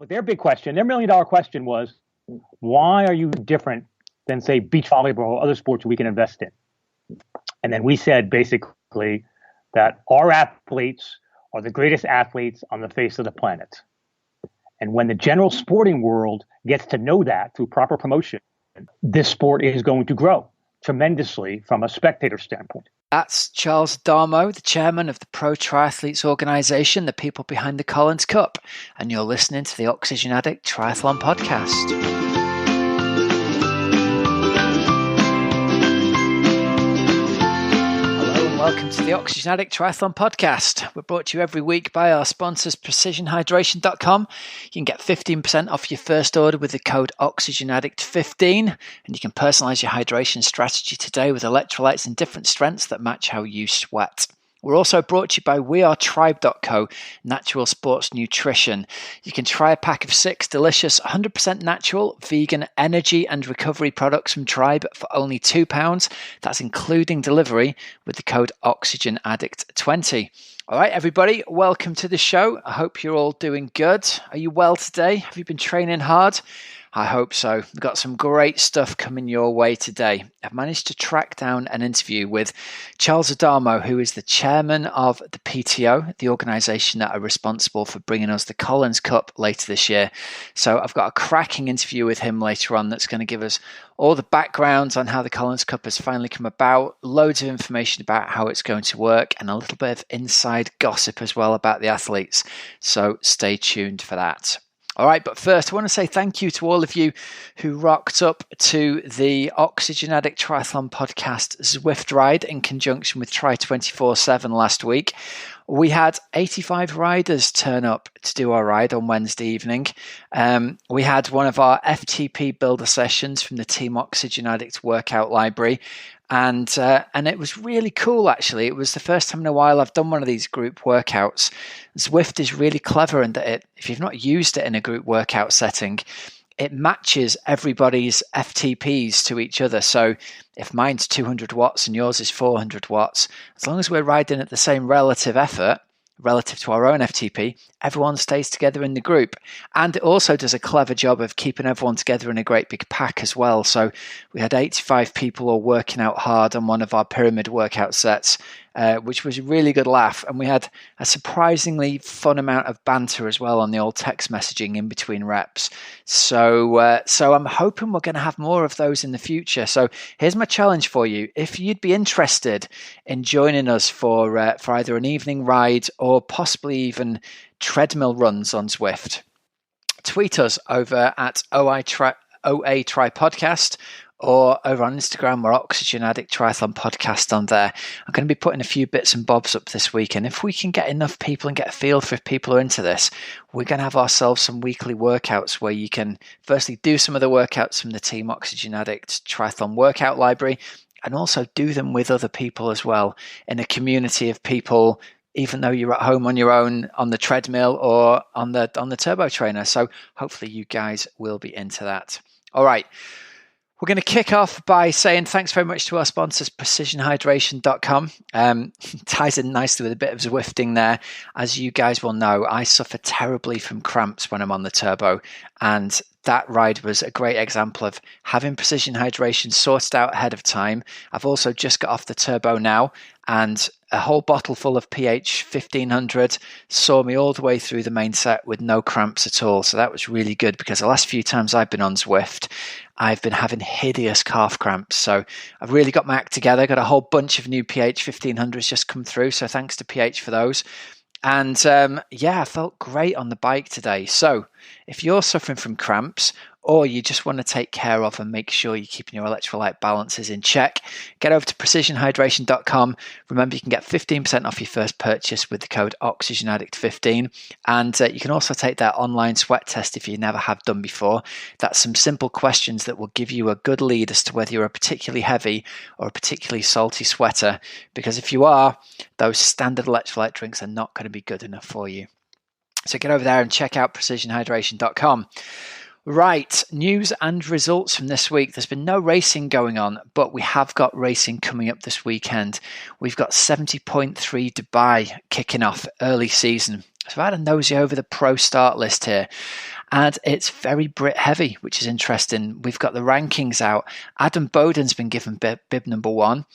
But their big question, their $1 million question was, why are you different than, say, beach volleyball or other sports we can invest in? And then we said basically that our athletes are the greatest athletes on the face of the planet. And when the general sporting world gets to know that through proper promotion, this sport is going to grow tremendously from a spectator standpoint. That's Charles Adamo, the chairman of the Pro Triathletes Organisation, the people behind the Collins Cup. And you're listening to the Oxygen Addict Triathlon Podcast. Welcome to the Oxygen Addict Triathlon Podcast. We're brought to you every week by our sponsors, PrecisionHydration.com. You can get 15% off your first order with the code OxygenAddict15, and you can personalize your hydration strategy today with electrolytes in different strengths that match how you sweat. We're also brought to you by WeAreTribe.co, natural sports nutrition. You can try a pack of 6 delicious, 100% natural, vegan energy and recovery products from Tribe for only £2. That's including delivery with the code OxygenAddict20. All right, everybody, welcome to the show. I hope you're all doing good. Are you well today? Have you been training hard? I hope so. We've got some great stuff coming your way today. I've managed to track down an interview with Charles Adamo, who is the chairman of the PTO, the organisation that are responsible for bringing us the Collins Cup later this year. So I've got a cracking interview with him later on that's going to give us all the background on how the Collins Cup has finally come about, loads of information about how it's going to work, and a little bit of inside gossip as well about the athletes. So stay tuned for that. All right, but first, I want to say thank you to all of you who rocked up to the Oxygen Addict Triathlon Podcast Zwift ride in conjunction with Tri 24/7 last week. We had 85 riders turn up to do our ride on Wednesday evening. We had one of our FTP builder sessions from the Team Oxygen Addict workout library. And it was really cool, actually. It was the first time in a while I've done one of these group workouts. Zwift is really clever in that if you've not used it in a group workout setting, it matches everybody's FTPs to each other. So if mine's 200 watts and yours is 400 watts, as long as we're riding at the same relative effort, relative to our own FTP, everyone stays together in the group. And it also does a clever job of keeping everyone together in a great big pack as well. So we had 85 people all working out hard on one of our pyramid workout sets, which was a really good laugh. And we had a surprisingly fun amount of banter as well on the old text messaging in between reps. So I'm hoping we're going to have more of those in the future. So here's my challenge for you. If you'd be interested in joining us for either an evening ride or possibly even treadmill runs on Zwift, tweet us over at OA Tri Podcast, or over on Instagram, we're Oxygen Addict Triathlon Podcast on there. I'm going to be putting a few bits and bobs up this week, and if we can get enough people and get a feel for if people are into this, we're going to have ourselves some weekly workouts where you can firstly do some of the workouts from the Team Oxygen Addict Triathlon workout library, and also do them with other people as well in a community of people, even though you're at home on your own on the treadmill or on the turbo trainer. So hopefully you guys will be into that. All right. We're going to kick off by saying thanks very much to our sponsors, PrecisionHydration.com. Ties in nicely with a bit of Zwifting there. As you guys will know, I suffer terribly from cramps when I'm on the turbo, and that ride was a great example of having precision hydration sorted out ahead of time. I've also just got off the turbo now, and a whole bottle full of pH 1500 saw me all the way through the main set with no cramps at all. So that was really good, because the last few times I've been on Zwift, I've been having hideous calf cramps. So I've really got my act together. Got a whole bunch of new pH 1500s just come through. So thanks to pH for those. And I felt great on the bike today. So if you're suffering from cramps, or you just want to take care of and make sure you're keeping your electrolyte balances in check, get over to precisionhydration.com. Remember, you can get 15% off your first purchase with the code OxygenAddict15. And you can also take that online sweat test if you never have done before. That's some simple questions that will give you a good lead as to whether you're a particularly heavy or a particularly salty sweater. Because if you are, those standard electrolyte drinks are not going to be good enough for you. So get over there and check out precisionhydration.com. Right, news and results from this week. There's been no racing going on, but we have got racing coming up this weekend. We've got 70.3 Dubai kicking off early season. So I've had a nosy over the pro start list here. And it's very Brit heavy, which is interesting. We've got the rankings out. Adam Bowden's been given bib number 1.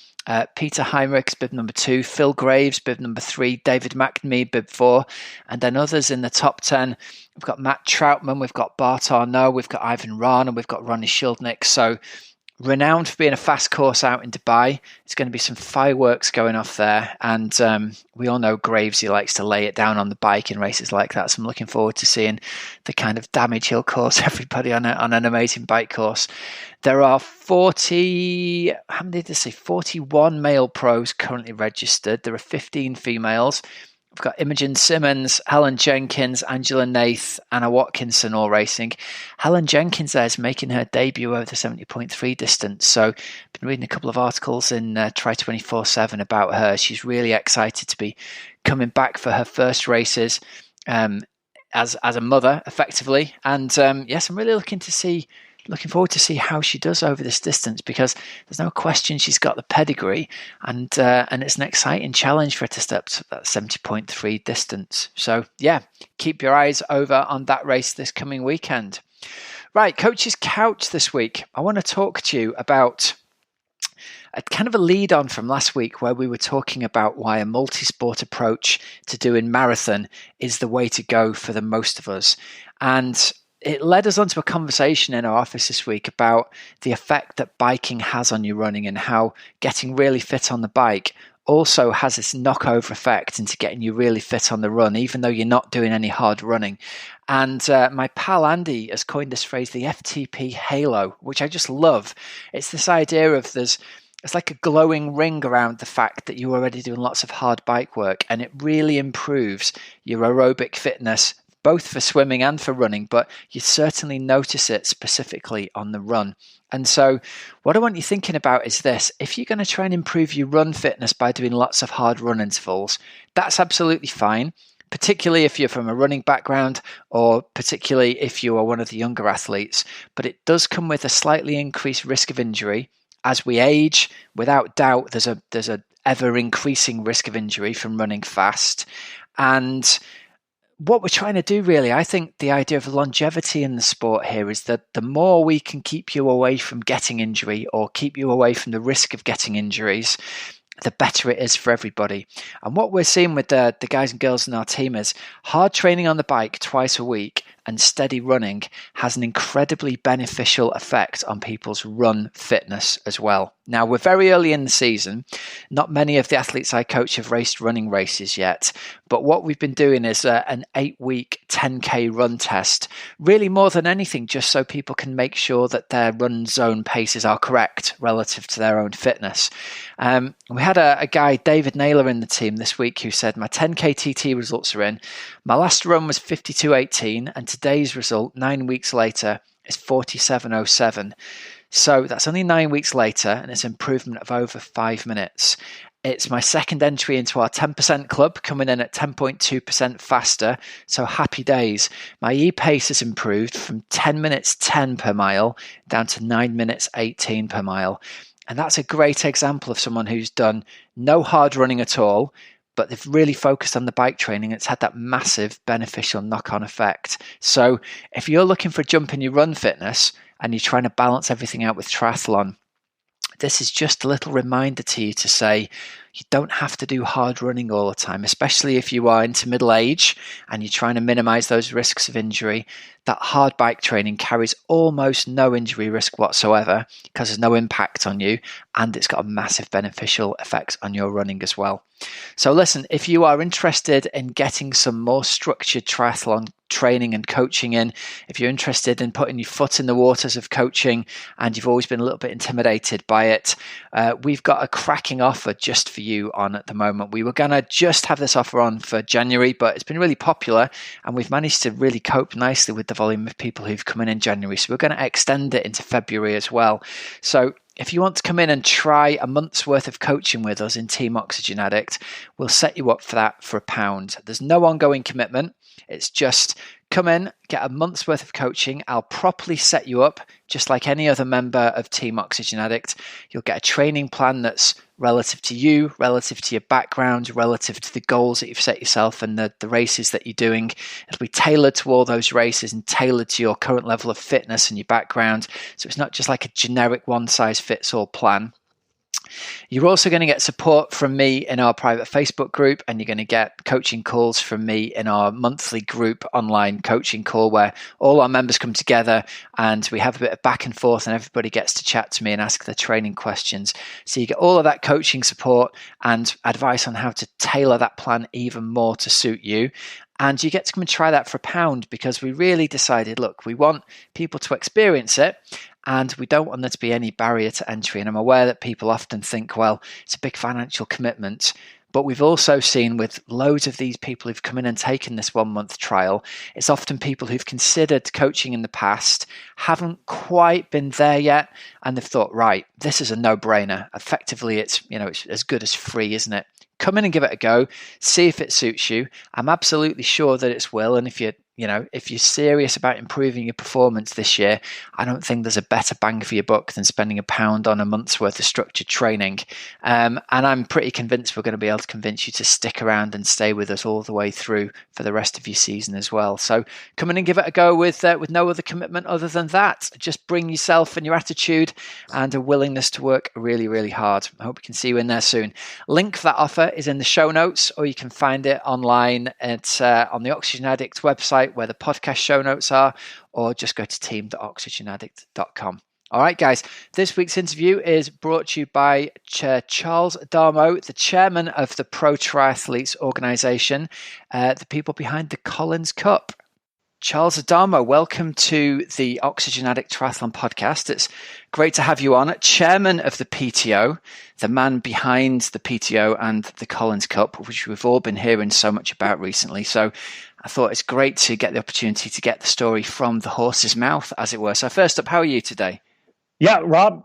Peter Heinrich's bib number 2. Phil Graves, bib number 3. David McNamee, bib 4. And then others in the top 10. We've got Matt Troutman. We've got Bart Arnault. We've got Ivan Rana. We've got Ronnie Shildnick. So renowned for being a fast course out in Dubai. It's going to be some fireworks going off there. And we all know Graves, he likes to lay it down on the bike in races like that. So I'm looking forward to seeing the kind of damage he'll cause everybody on an amazing bike course. There are 41 male pros currently registered. There are 15 females. We've got Imogen Simmons, Helen Jenkins, Angela Nath, Anna Watkinson all racing. Helen Jenkins there is making her debut over the 70.3 distance. So I've been reading a couple of articles in Tri 24/7 about her. She's really excited to be coming back for her first races as a mother, effectively. And yes, I'm really looking forward to see how she does over this distance, because there's no question she's got the pedigree, and it's an exciting challenge for her to step to that 70.3 distance. So yeah, keep your eyes over on that race this coming weekend. Right, Coach's Couch this week. I want to talk to you about a kind of a lead on from last week, where we were talking about why a multi-sport approach to doing marathon is the way to go for the most of us. And it led us onto a conversation in our office this week about the effect that biking has on your running, and how getting really fit on the bike also has this knockover effect into getting you really fit on the run, even though you're not doing any hard running. And my pal Andy has coined this phrase, the FTP halo, which I just love. It's this idea of it's like a glowing ring around the fact that you're already doing lots of hard bike work, and it really improves your aerobic fitness, both for swimming and for running, but you certainly notice it specifically on the run. And so what I want you thinking about is this: if you're going to try and improve your run fitness by doing lots of hard run intervals, that's absolutely fine, particularly if you're from a running background, or particularly if you are one of the younger athletes. But it does come with a slightly increased risk of injury. As we age, without doubt, there's a ever increasing risk of injury from running fast. And what we're trying to do, really, I think the idea of longevity in the sport here is that the more we can keep you away from getting injury, or keep you away from the risk of getting injuries, the better it is for everybody. And what we're seeing with the guys and girls in our team is hard training on the bike twice a week and steady running has an incredibly beneficial effect on people's run fitness as well. Now, we're very early in the season. Not many of the athletes I coach have raced running races yet, but what we've been doing is an 8-week 10K run test, really more than anything, just so people can make sure that their run zone paces are correct relative to their own fitness. We had a guy, David Naylor, in the team this week who said, my 10K TT results are in. My last run was 52.18, and today's result, 9 weeks later, is 47.07. So that's only 9 weeks later, and it's an improvement of over 5 minutes. It's my second entry into our 10% club, coming in at 10.2% faster. So happy days. My e-pace has improved from 10 minutes 10 per mile down to 9 minutes 18 per mile. And that's a great example of someone who's done no hard running at all, but they've really focused on the bike training. It's had that massive beneficial knock-on effect. So if you're looking for a jump in your run fitness and you're trying to balance everything out with triathlon, this is just a little reminder to you to say you don't have to do hard running all the time, especially if you are into middle age and you're trying to minimize those risks of injury. That hard bike training carries almost no injury risk whatsoever because there's no impact on you, and it's got a massive beneficial effect on your running as well. So listen, if you are interested in getting some more structured triathlon training and coaching in, if you're interested in putting your foot in the waters of coaching and you've always been a little bit intimidated by it, we've got a cracking offer just for you on at the moment. We were going to just have this offer on for January, but it's been really popular and we've managed to really cope nicely with the volume of people who've come in January. So we're going to extend it into February as well. So if you want to come in and try a month's worth of coaching with us in Team Oxygen Addict, we'll set you up for that for £1. There's no ongoing commitment. It's just come in, get a month's worth of coaching. I'll properly set you up just like any other member of Team Oxygen Addict. You'll get a training plan that's relative to you, relative to your background, relative to the goals that you've set yourself and the races that you're doing. It'll be tailored to all those races and tailored to your current level of fitness and your background. So it's not just like a generic one-size-fits-all plan. You're also going to get support from me in our private Facebook group, and you're going to get coaching calls from me in our monthly group online coaching call where all our members come together and we have a bit of back and forth and everybody gets to chat to me and ask their training questions. So you get all of that coaching support and advice on how to tailor that plan even more to suit you. And you get to come and try that for £1 because we really decided, look, we want people to experience it and we don't want there to be any barrier to entry. And I'm aware that people often think, well, it's a big financial commitment. But we've also seen with loads of these people who've come in and taken this 1 month trial, it's often people who've considered coaching in the past, haven't quite been there yet, and they've thought, right, this is a no-brainer. Effectively, it's as good as free, isn't it? Come in and give it a go, see if it suits you. I'm absolutely sure that it will. And if you're serious about improving your performance this year, I don't think there's a better bang for your buck than spending £1 on a month's worth of structured training. And I'm pretty convinced we're going to be able to convince you to stick around and stay with us all the way through for the rest of your season as well. So come in and give it a go with no other commitment other than that. Just bring yourself and your attitude and a willingness to work really, really hard. I hope we can see you in there soon. Link for that offer is in the show notes, or you can find it online on the Oxygen Addict website where the podcast show notes are, or just go to team.oxygenaddict.com. All right, guys, this week's interview is brought to you by Charles Adamo, the chairman of the Pro Triathletes Organisation, the people behind the Collins Cup. Charles Adamo, welcome to the Oxygen Addict Triathlon podcast. It's great to have you on. Chairman of the PTO, the man behind the PTO and the Collins Cup, which we've all been hearing so much about recently. So I thought it's great to get the opportunity to get the story from the horse's mouth, as it were. So first up, how are you today? Yeah, Rob,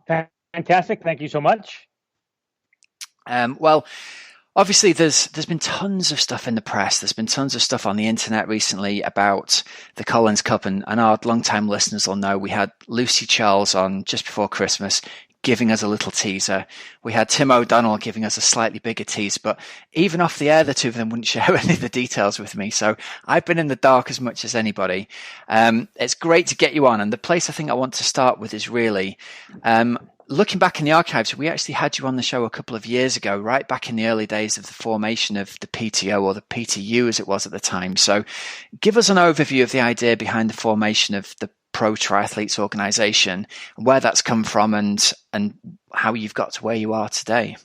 fantastic. Thank you so much. Well, obviously, there's been tons of stuff in the press. There's been tons of stuff on the internet recently about the Collins Cup, and our long-time listeners will know we had Lucy Charles on just before Christmas giving us a little teaser. We had Tim O'Donnell giving us a slightly bigger tease, but even off the air, the two of them wouldn't share any of the details with me. So I've been in the dark as much as anybody. It's great to get you on. And the place I think I want to start with is really looking back in the archives. We actually had you on the show a couple of years ago, right back in the early days of the formation of the PTO, or the PTU as it was at the time. So give us an overview of the idea behind the formation of the Pro Triathletes Organisation, where that's come from and how you've got to where you are today.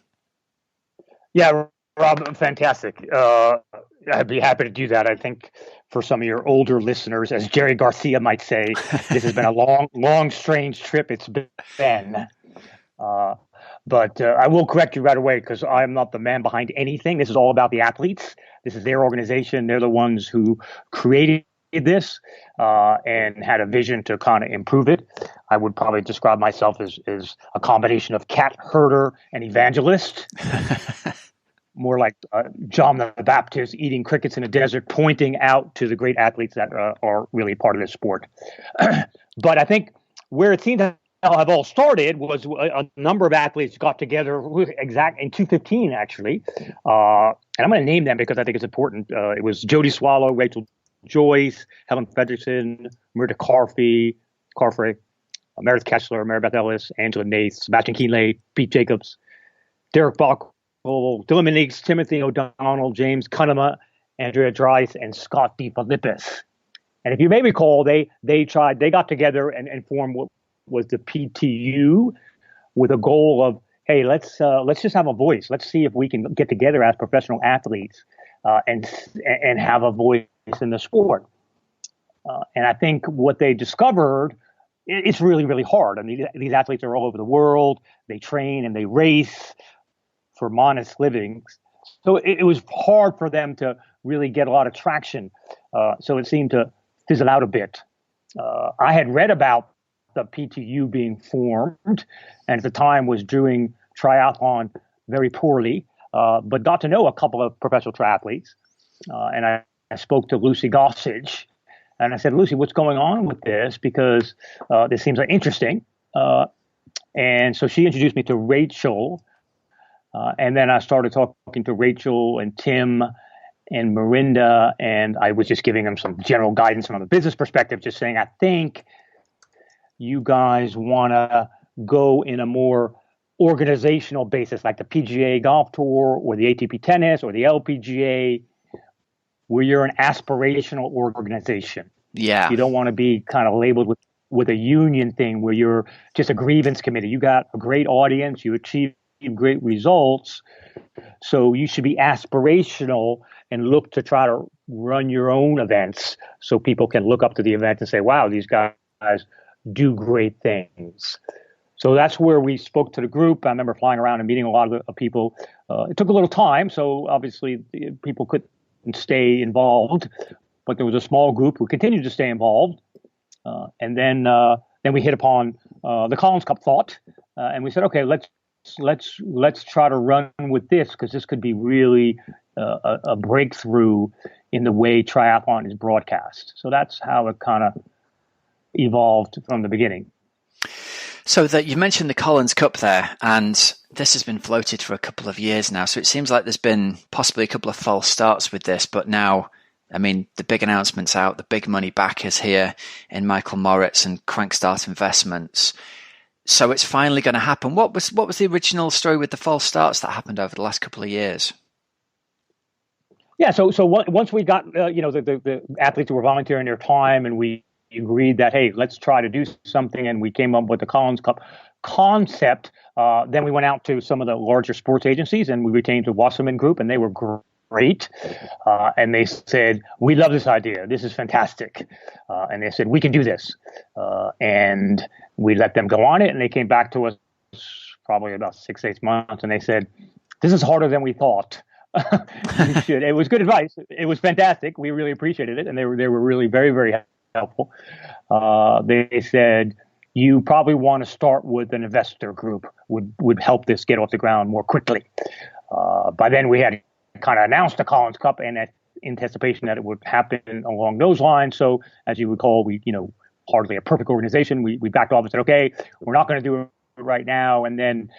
Yeah, Rob, fantastic. I'd be happy to do that. I think for some of your older listeners, as Jerry Garcia might say, this has been a long, strange trip. It's been. But I will correct you right away because I'm not the man behind anything. This is all about the athletes. This is their organization. They're the ones who created this and had a vision to kind of improve it. I would probably describe myself as a combination of cat herder and evangelist. More like John the Baptist eating crickets in a desert, pointing out to the great athletes that are really part of this sport. But I think where it seemed to have all started was a number of athletes got together in 2015, actually. And I'm going to name them because I think it's important. It was Jody Swallow, Rachel Joyce, Helen Fredrickson, Myrta Carfrey, Meredith Kessler, Maribeth Ellis, Angela Nath, Sebastian Keenley, Pete Jacobs, Derek Bach, Dylan Meneeks, Timothy O'Donnell, James Cunnama, Andrea Dries, and Scott DeFilippis. And if you may recall, they got together and formed what was the PTU with a goal of, hey, let's just have a voice. Let's see if we can get together as professional athletes and have a voice in the sport. And I think what they discovered, it's really, really hard. I mean, these athletes are all over the world. They train and they race for modest livings. So it was hard for them to really get a lot of traction. So it seemed to fizzle out a bit. I had read about the PTU being formed, and at the time was doing triathlon very poorly, but got to know a couple of professional triathletes. And I spoke to Lucy Gossage, and I said, Lucy, what's going on with this? Because this seems like interesting. And so she introduced me to Rachel, And then I started talking to Rachel and Tim and Mirinda, and I was just giving them some general guidance from a business perspective, just saying, I think you guys want to go in a more organizational basis, like the PGA Golf Tour or the ATP Tennis or the LPGA, where you're an aspirational organization. Yeah. You don't want to be kind of labeled with a union thing where you're just a grievance committee. You got a great audience, you achieve great results, so you should be aspirational and look to try to run your own events so people can look up to the event and say, wow, these guys do great things. So that's where we spoke to the group. I remember flying around and meeting a lot of people. It took a little time, so obviously people couldn't stay involved, but there was a small group who continued to stay involved. And then we hit upon the Collins Cup thought, and we said, okay, let's try to run with this, because this could be really a breakthrough in the way triathlon is broadcast. So that's how it kind of evolved from the beginning. So that you mentioned the Collins Cup there, and this has been floated for a couple of years now. So it seems like there's been possibly a couple of false starts with this, but now, I mean, the big announcement's out, the big money backers here in Michael Moritz and Crankstart Investments. So it's finally going to happen. What was the original story with the false starts that happened over the last couple of years? Yeah, so once we got the athletes who were volunteering their time, and we agreed that, hey, let's try to do something, and we came up with the Collins Cup concept. Then we went out to some of the larger sports agencies, and we retained the Wasserman Group, and they were great. And they said, we love this idea. This is fantastic. And they said, we can do this. And we let them go on it, and they came back to us probably about 6-8 months, and they said, this is harder than we thought. You should. It was good advice. It was fantastic. We really appreciated it, and they were really very, very helpful. They said, you probably want to start with an investor group, would help this get off the ground more quickly. By then we had kind of announced the Collins Cup, and in anticipation that it would happen along those lines. So as you recall, we, hardly a perfect organization. We backed off and said, okay, we're not going to do it right now. And then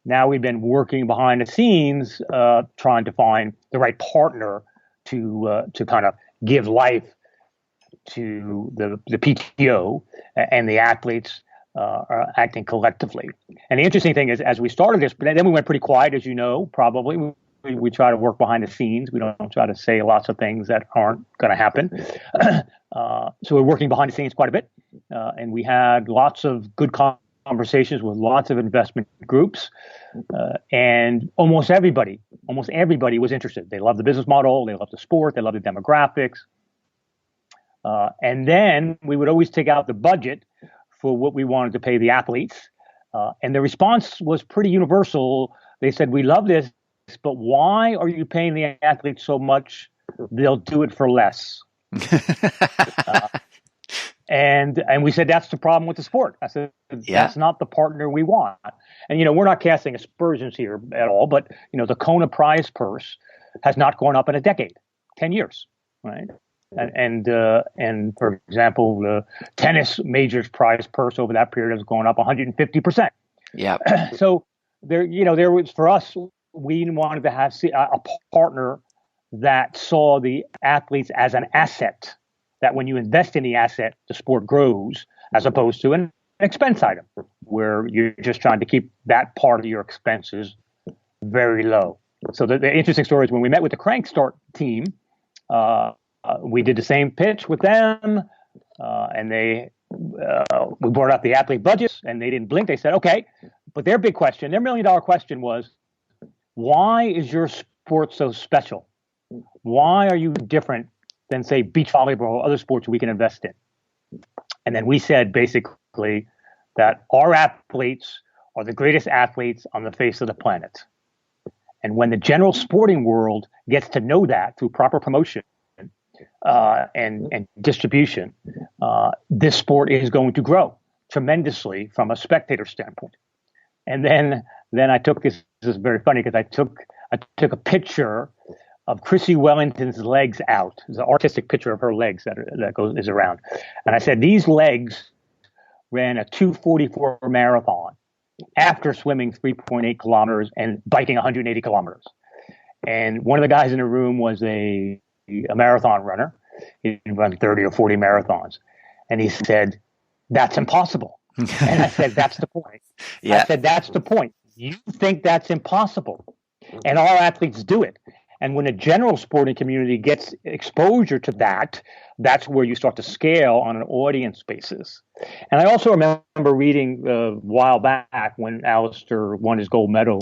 now we've been working behind the scenes, trying to find the right partner to kind of give life to the PTO and the athletes are acting collectively. And the interesting thing is, as we started this, but then we went pretty quiet, as you know, probably. We try to work behind the scenes. We don't try to say lots of things that aren't going to happen. So we're working behind the scenes quite a bit. And we had lots of good conversations with lots of investment groups. And almost everybody was interested. They love the business model. They love the sport. They love the demographics. And then we would always take out the budget for what we wanted to pay the athletes. And the response was pretty universal. They said, we love this, but why are you paying the athletes so much? They'll do it for less. And we said, that's the problem with the sport. I said, that's not the partner we want. And, we're not casting aspersions here at all, but, the Kona prize purse has not gone up in a decade, 10 years, right? And for example, the tennis majors prize purse over that period has gone up 150%. Yeah. So there was, for us, we wanted to have a partner that saw the athletes as an asset, that when you invest in the asset, the sport grows, as opposed to an expense item where you're just trying to keep that part of your expenses very low. So the interesting story is when we met with the Crankstart team, we did the same pitch with them, and we brought up the athlete budgets, and they didn't blink. They said, okay, but their $1 million question was, why is your sport so special? Why are you different than, say, beach volleyball or other sports we can invest in? And then we said basically that our athletes are the greatest athletes on the face of the planet. And when the general sporting world gets to know that through proper promotion and distribution, this sport is going to grow tremendously from a spectator standpoint. And then I took this is very funny because I took a picture of Chrissy Wellington's legs out. It's an artistic picture of her legs that is around. And I said, these legs ran a 2:44 marathon after swimming 3.8 kilometers and biking 180 kilometers. And one of the guys in the room was a marathon runner. He'd run 30 or 40 marathons. And he said, "That's impossible." And I said, "That's the point." Yeah. I said, "That's the point. You think that's impossible. And our athletes do it." And when a general sporting community gets exposure to that, that's where you start to scale on an audience basis. And I also remember reading a while back when Alistair won his gold medal,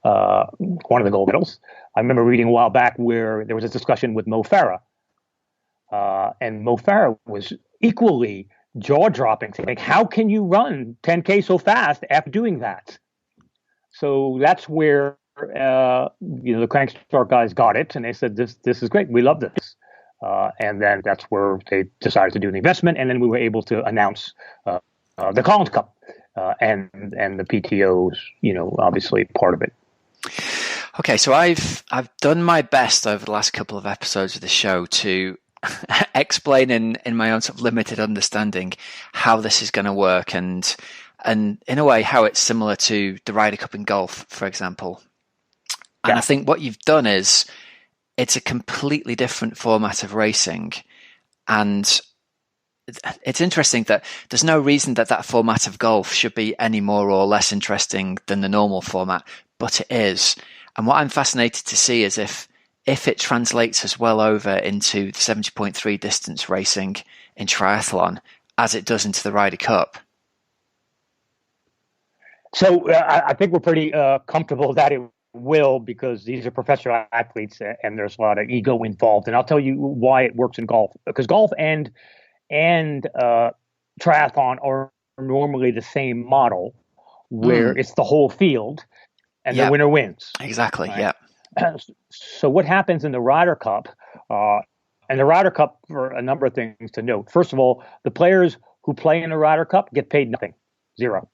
one of the gold medals. I remember reading a while back where there was a discussion with Mo Farah. And Mo Farah was equally jaw-dropping, saying, "How can you run 10K so fast after doing that?" So that's where the Crankstart guys got it, and they said, "This is great. We love this." And then that's where they decided to do the investment, and then we were able to announce the Collins Cup and the PTO's, obviously part of it. Okay, so I've done my best over the last couple of episodes of the show to explain in my own sort of limited understanding how this is going to work, and in a way how it's similar to the Ryder Cup in golf, for example. And yeah. I think what you've done is it's a completely different format of racing, and it's interesting that there's no reason that format of golf should be any more or less interesting than the normal format, but it is. And what I'm fascinated to see is if it translates as well over into the 70.3 distance racing in triathlon as it does into the Ryder Cup. So I think we're pretty comfortable that it will, because these are professional athletes and there's a lot of ego involved. And I'll tell you why it works in golf, because golf and triathlon are normally the same model, where it's the whole field and the winner wins. Exactly. Right? Yeah. So what happens in the Ryder Cup, and the Ryder Cup, for a number of things to note. First of all, the players who play in the Ryder Cup get paid nothing, zero.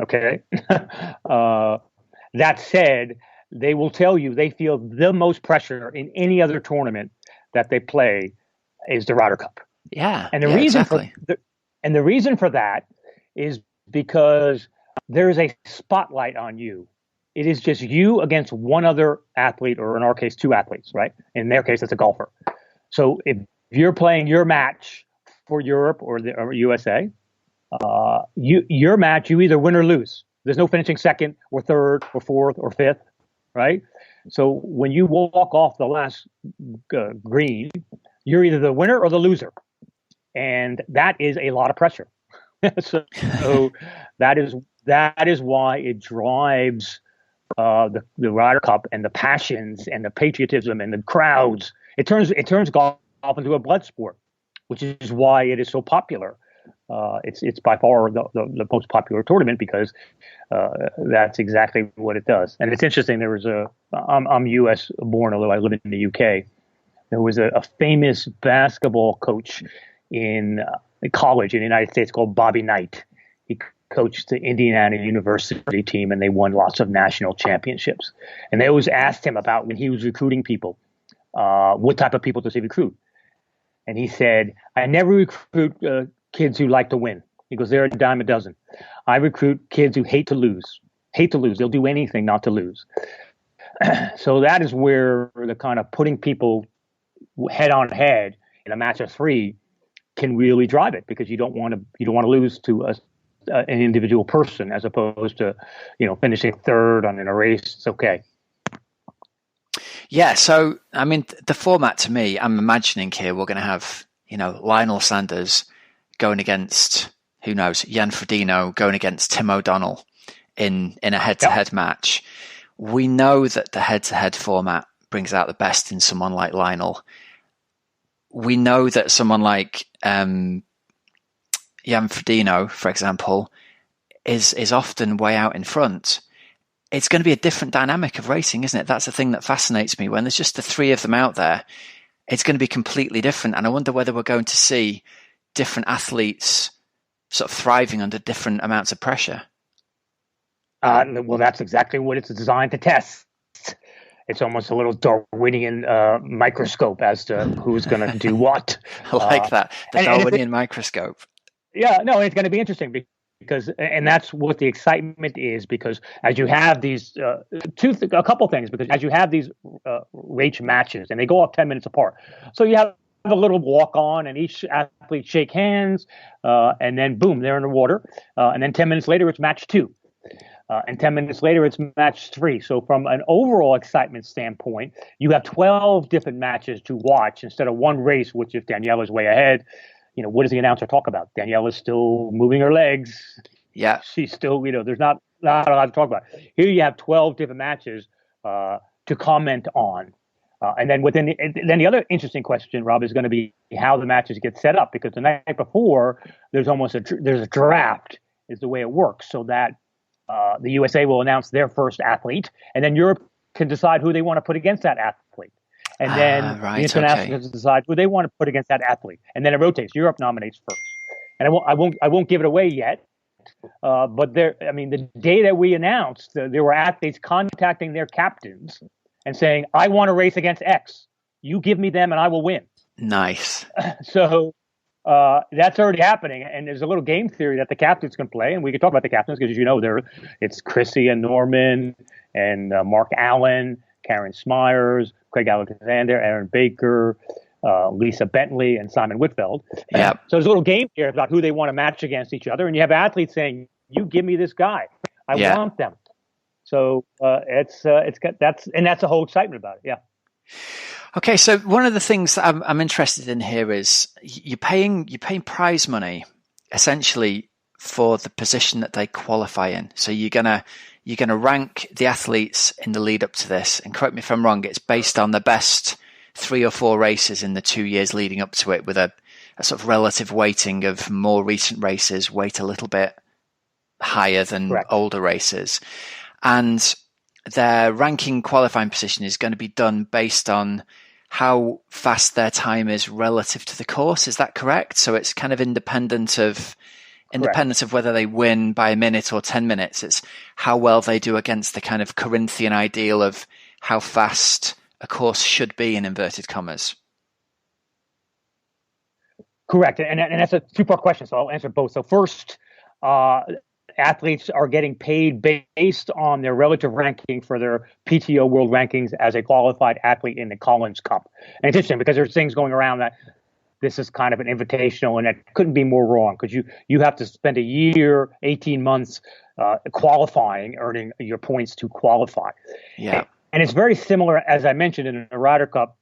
Okay. That said, they will tell you they feel the most pressure in any other tournament that they play is the Ryder Cup. Yeah. And the reason for that is because there's a spotlight on you. It is just you against one other athlete, or in our case, two athletes, right? In their case, it's a golfer. So if you're playing your match for Europe or USA, your match, you either win or lose. There's no finishing second or third or fourth or fifth, right? So when you walk off the last green, you're either the winner or the loser. And that is a lot of pressure. so that is why it drives the Ryder Cup and the passions and the patriotism and the crowds. It turns golf into a blood sport, which is why it is so popular. It's by far the most popular tournament, because that's exactly what it does. And it's interesting. There was I'm U.S. born, although I live in the UK. There was a famous basketball coach in college in the United States called Bobby Knight. He coached the Indiana University team, and they won lots of national championships. And they always asked him about, when he was recruiting people, what type of people does he recruit? And he said, "I never recruit kids who like to win." He goes, "They're a dime a dozen. I recruit kids who hate to lose. They'll do anything not to lose." So that is where the kind of putting people head on head in a match of three can really drive it, because you don't want to lose to an individual person, as opposed to finishing third in a race. It's okay. Yeah. So I mean, the format, to me, I'm imagining here we're going to have Lionel Sanders going against, who knows, Jan Frodeno going against Tim O'Donnell in a head-to-head match. We know that the head-to-head format brings out the best in someone like Lionel. We know that someone like Jan Frodeno, for example, is often way out in front. It's going to be a different dynamic of racing, isn't it? That's the thing that fascinates me. When there's just the three of them out there, it's going to be completely different. And I wonder whether we're going to see different athletes sort of thriving under different amounts of pressure. Well, that's exactly what it's designed to test. It's almost a little Darwinian microscope as to who's going to do what. I like that. The Darwinian microscope. Yeah, no, it's going to be interesting, because, and that's what the excitement is, because as you have these a couple things, because as you have these race matches and they go off 10 minutes apart, so you have a little walk on and each athlete shake hands, and then boom, they're in the water, and then 10 minutes later it's match two, and 10 minutes later it's match three. So from an overall excitement standpoint, you have 12 different matches to watch instead of one race, which if Daniela's way ahead, what does the announcer talk about? Daniela's still moving her legs. Yeah. She's still, there's not a lot to talk about. Here you have 12 different matches to comment on. And then then the other interesting question, Rob, is going to be how the matches get set up, because the night before there's a draft is the way it works, so that the USA will announce their first athlete, and then Europe can decide who they want to put against that athlete. And then the internationals decide who they want to put against that athlete, and then it rotates. Europe nominates first, and I won't give it away yet. But the day that we announced, there were athletes contacting their captains and saying, "I want to race against X. You give me them, and I will win." Nice. So that's already happening, and there's a little game theory that the captains can play, and we can talk about the captains because it's Chrissy and Norman and Mark Allen, Karen Smyers, Craig Alexander, Aaron Baker, Lisa Bentley, and Simon Whitfeld. Yeah. So there's a little game here about who they want to match against each other, and you have athletes saying, "You give me this guy, I want them." So that's the whole excitement about it. Yeah. Okay, so one of the things that I'm interested in here is you're paying prize money essentially for the position that they qualify in. So you're gonna rank the athletes in the lead up to this, and correct me if I'm wrong, it's based on the best 3 or 4 races in the 2 years leading up to it, with a sort of relative weighting of more recent races weight a little bit higher than Correct. older races. And their ranking qualifying position is going to be done based on how fast their time is relative to the course. Is that correct? So it's kind of independent of whether they win by a minute or 10 minutes. It's how well they do against the kind of Corinthian ideal of how fast a course should be, in inverted commas. Correct. And that's a two-part question, so I'll answer both. So first, athletes are getting paid based on their relative ranking for their PTO World Rankings as a qualified athlete in the Collins Cup. And it's interesting because there's things going around that this is kind of an invitational, and that couldn't be more wrong, because you have to spend a year, 18 months qualifying, earning your points to qualify. Yeah. And it's very similar, as I mentioned, in the Ryder Cup.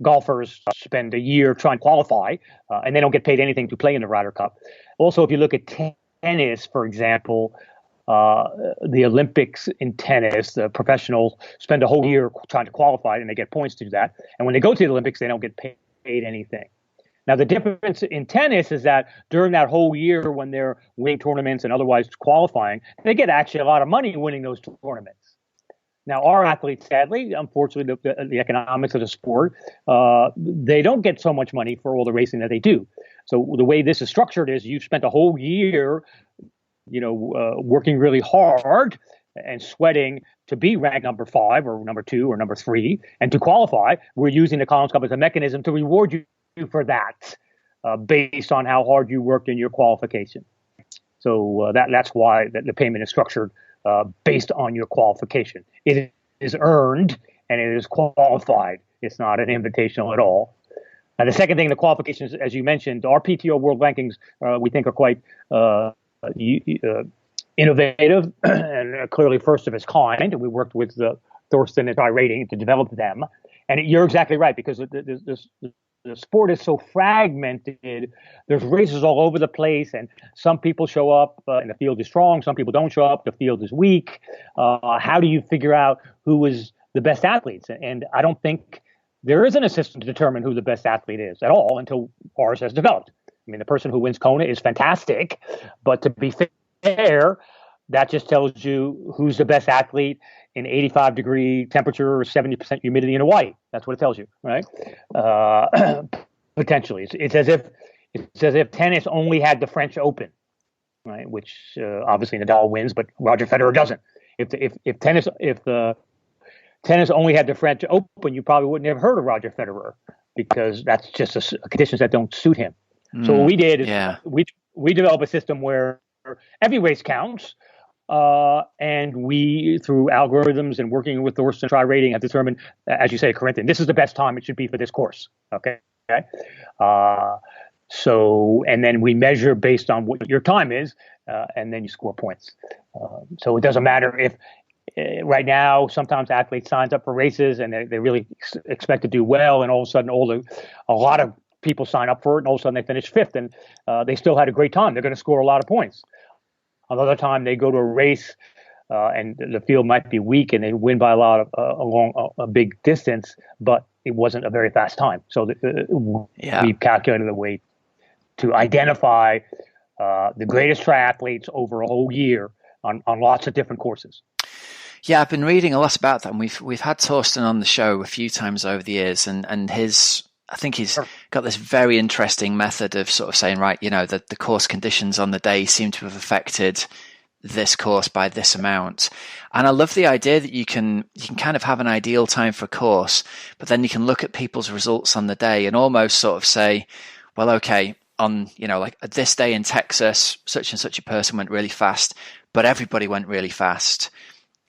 Golfers spend a year trying to qualify, and they don't get paid anything to play in the Ryder Cup. Also, if you look at tennis, for example, the Olympics in tennis, the professionals spend a whole year trying to qualify, and they get points to do that. And when they go to the Olympics, they don't get paid anything. Now, the difference in tennis is that during that whole year when they're winning tournaments and otherwise qualifying, they get actually a lot of money winning those tournaments. Now, our athletes, sadly, unfortunately, the economics of the sport, they don't get so much money for all the racing that they do. So the way this is structured is you've spent a whole year, working really hard and sweating to be ranked number 5 or number 2 or number 3. And to qualify, we're using the Collins Cup as a mechanism to reward you for that, based on how hard you worked in your qualification. So that's why the payment is structured based on your qualification. It is earned and it is qualified. It's not an invitational at all. And the second thing, the qualifications, as you mentioned, our PTO World Rankings, we think are quite innovative and clearly first of its kind. And we worked with Thorsten and Rating to develop them. And you're exactly right, because the sport is so fragmented. There's races all over the place, and some people show up and the field is strong. Some people don't show up. The field is weak. How do you figure out who is the best athletes? And I don't think there isn't a system to determine who the best athlete is at all until ours has developed. I mean, the person who wins Kona is fantastic, but to be fair, that just tells you who's the best athlete in 85-degree temperature or 70% humidity in Hawaii. That's what it tells you, right? Potentially, it's as if tennis only had the French Open, right? Which obviously Nadal wins, but Roger Federer doesn't. If tennis only had the French Open, you probably wouldn't have heard of Roger Federer, because that's just conditions that don't suit him. So what we did is we developed a system where every race counts. And we, through algorithms and working with Thorsten Tri Rating, have determined, as you say, Corinthian, this is the best time it should be for this course. Okay. So, and then we measure based on what your time is, and then you score points. So it doesn't matter if right now sometimes athletes signs up for races and they really expect to do well, and all of a sudden a lot of people sign up for it, and all of a sudden they finish fifth, and they still had a great time. They're going to score a lot of points. Another time they go to a race and the field might be weak and they win by a lot of along a big distance, but it wasn't a very fast time. So we've calculated a way to identify the greatest triathletes over a whole year on lots of different courses. Yeah, I've been reading a lot about that, and we've had Thorsten on the show a few times over the years, and I think he's got this very interesting method of sort of saying, right, that the course conditions on the day seem to have affected this course by this amount. And I love the idea that you can kind of have an ideal time for a course, but then you can look at people's results on the day and almost sort of say, well, okay, on, like this day in Texas, such and such a person went really fast, but everybody went really fast.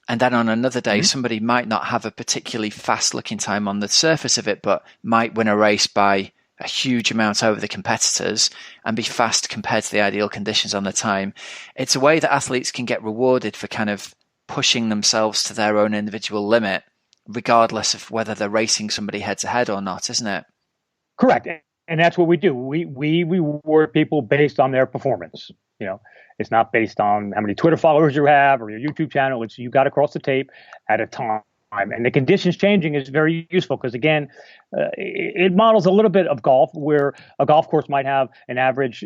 And then on another day, somebody might not have a particularly fast looking time on the surface of it, but might win a race by a huge amount over the competitors and be fast compared to the ideal conditions on the time. It's a way that athletes can get rewarded for kind of pushing themselves to their own individual limit, regardless of whether they're racing somebody head to head or not, isn't it? Correct. And that's what we do. We reward people based on their performance. It's not based on how many Twitter followers you have or your YouTube channel. It's you got to cross the tape at a time. And the conditions changing is very useful because, again, it models a little bit of golf, where a golf course might have an average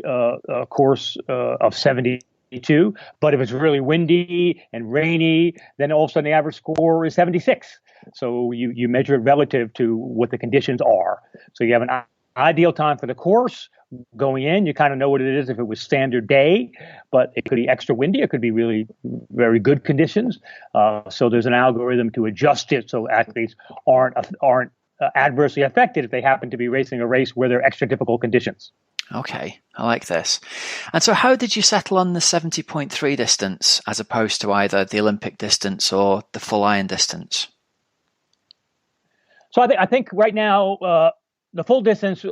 course of 72. But if it's really windy and rainy, then all of a sudden the average score is 76. So you measure it relative to what the conditions are. So you have an ideal time for the course. Going in, you kind of know what it is if it was standard day, but it could be extra windy. It could be really very good conditions. So there's an algorithm to adjust it so athletes aren't adversely affected if they happen to be racing a race where there are extra difficult conditions. Okay, I like this. And so how did you settle on the 70.3 distance as opposed to either the Olympic distance or the full iron distance? So I think right now the full distance